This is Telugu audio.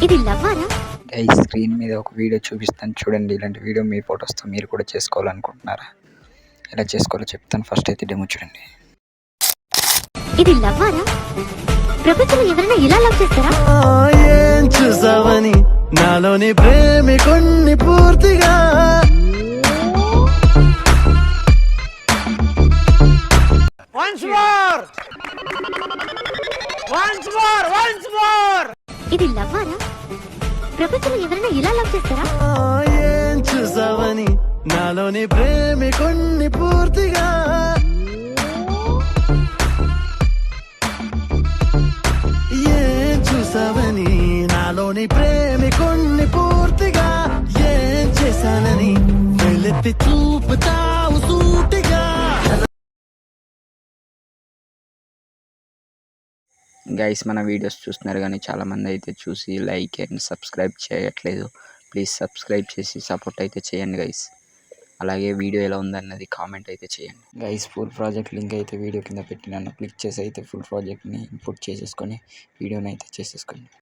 ఇది లవ్వారా? ఈ స్క్రీన్ మీద ఒక వీడియో చూపిస్తాను చూడండి. ఇలాంటి వీడియో మీ ఫొటోస్తో మీరు కూడా చేసుకోవాలనుకుంటున్నారా? ఎలా చేసుకోవాలో చెప్తాను. ఫస్ట్ అయితే డెమో చూడండి. ఇది లవ్వారా? ప్రపంచంలో ఎవరైనా ఇలా లవ్ చేస్తారా? ఏం చూసావని నాలోని ప్రేమికుణ్ణి పూర్తిగా ఇది లవ్వారా? ప్రపంచంలో ఎవరైనా ఇలా లవ్ చేస్తారా? ఏం చూసావని నాలోని ప్రేమికుణ్ణి పూర్తిగా ఏం చూసావని నాలోని ప్రేమికుణ్ణి పూర్తిగా ఏం చేశానని వెళెత్తి చూపుతావు సూటిగా. గైస్ మన వీడియోస్ చూస్తున్నారు కానీ చాలామంది అయితే చూసి లైక్ అండ్ సబ్స్క్రైబ్ చేయట్లేదు. ప్లీజ్ సబ్స్క్రైబ్ చేసి సపోర్ట్ అయితే చేయండి గైస్. అలాగే వీడియో ఎలా ఉందన్నది కామెంట్ అయితే చేయండి గైస్. ఫుల్ ప్రాజెక్ట్ లింక్ అయితే వీడియో కింద పెట్టినాను. క్లిక్ చేసి అయితే ఫుల్ ప్రాజెక్ట్ని ఇంపోర్ట్ చేసేసుకొని వీడియోని అయితే చేసేసుకోండి.